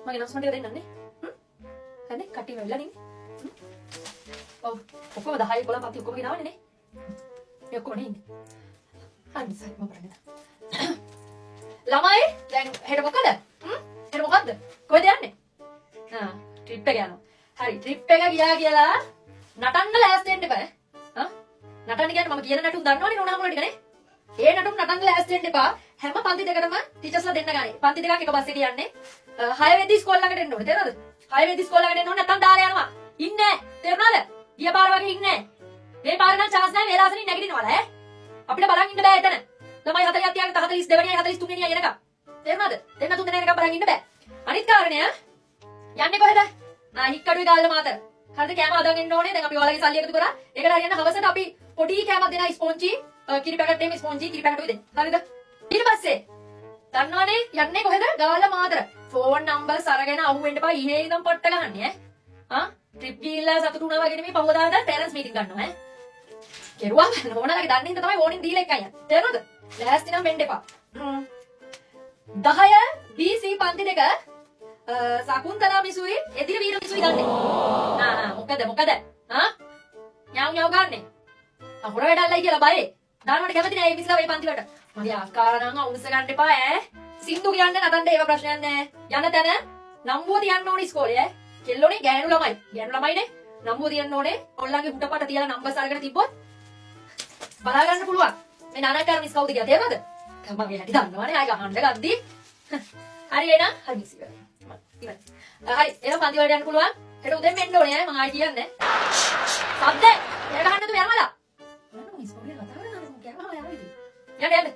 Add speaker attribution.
Speaker 1: මගේ announcement එක දෙන්නන්නේ. හරි කට්ටිය වෙලා නේ. ඔව් ඔක්කොම 10 11 පන්ති ඔක්කොම ගෙනාවනේ නේ. මේ ඔක්කොම නේ ඉන්නේ. හරි සරි මම බලන්න. ළමයි දැන් හෙට මොකද? හෙට මොකද්ද? කොහෙද යන්නේ? ට්‍රිප් එක යනවා. හරි ට්‍රිප් එක ගියා කියලා නටන්න ලෑස්ති වෙන්න එපා. නටන්න කියන්නේ මම කියන නටුන් දන්නවනේ නෝනාමල ටික නේ. ඒ නටුන් නටන්න ලෑස්ති වෙන්න එපා. හැම පන්ති දෙකටම ටීචර්ස්ලා දෙන්න ගානේ. පන්ති දෙකක් එක බස් එකේ යන්නේ. 6 වෙනි ඉස්කෝල ළඟට එන්න ඕනේ. තේරෙනවද? 6 වෙනි ඉස්කෝල ළඟට එන්න ඕනේ නැත්නම් දාලා යනවා. ඉන්නේ නැහැ. තේරුණාද? ගිය පාර වගේ ඉන්නේ නැහැ. මේ පාර නම් chance නැහැ වේලාසනින් නැගිටිනවල ඈ. අපිට බලන් ඉන්න බෑ එතන. ළමයි 40ක් තියාගෙන 42 වෙනියයි 43 වෙනියයි එනකම්. තේරුණාද? දෙන්න තුන් දෙනා එනකම් බලන් ඉන්න බෑ. අනිත් කාරණය යන්නේ කොහෙද? හික්කඩුවේ ගාල්ල මාතර. හරිද කෑම හදන් එන්න ඕනේ. දැන් අපි ඔයාලගේ සල්ලි එකතු කරා. ඒකට හරියන්න හවසට අපි පොඩි කෑමක් දෙනවා ස්පොන්ජි. කිරි පැකට් එකේ ස්පොන්ජි කිරි පැකට් උයි දෙන්න. හරිද? ඊට පස්සේ දන්නවනේ යන්නේ කොහෙද? ගාල්ල මාතර. ෆෝන් නම්බර්ස් අරගෙන අහුවෙන්න එපා. ඉහේ ඉඳන් පොට්ට ගහන්නේ ඈ. ට්‍රිප් ගිහිල්ලා සතුටු වුණා වගේ නෙමෙයි පහවදාට පේරන්ට්ස් මීටින් ගන්නවා ඈ. කෙරුවා නෝනාලගේ දන්නේ හින්දා තමයි වෝනින් දීලා එකයි යන්නේ. තේරෙනවද? ලෑස්ති නම් වෙන්න එපා. 10 BC පන්ති දෙක සකුන්තලා මිසුයි එදින වීර මිසුයි ගන්නේ. මොකද? ඥාව් ගන්නෙ. හොර වැඩල්ලයි කියලා බයේ. දානවට කැමති නෑ මේ මිස්ලා මේ පන්ති වලට. මගේ ආකාරනම් අවුස්ස ගන්න එපා ඈ. සින්දු කියන්න නටන්න ඒව ප්‍රශ්නයක් නෑ. යන තැන නම්බුව තියන්න ඕනේ ඉස්කෝලේ ඈ. කෙල්ලෝනේ ගෑනු ළමයි. ගෑනු ළමයිනේ. නම්බුව තියන්න ඕනේ. ඔල්ලන්ගේ හුටපට තියලා නම්බර්ස් අරගෙන තිබ්බොත් බලා ගන්න පුළුවන්. මේ නානකාර මිස් කවුද කියලා තේරෙනවද? මම හැටි දන්නවනේ ආයෙ ගහන්න ගද්දි. හරි එහෙනම් හරි මිස් ඉවරයි. ඉවරයි. හරි එහෙනම් පන්ති වලට යන්න පුළුවන්. හෙට උදේම එන්න ඕනේ ඈ මම ආයෙ කියන්නේ. සද්ද එර ගහන්නද යනවද? මම මිස් කොහේ කතා කරනවද මම කියනවා යාළුවෝ ඉතින්. යන්න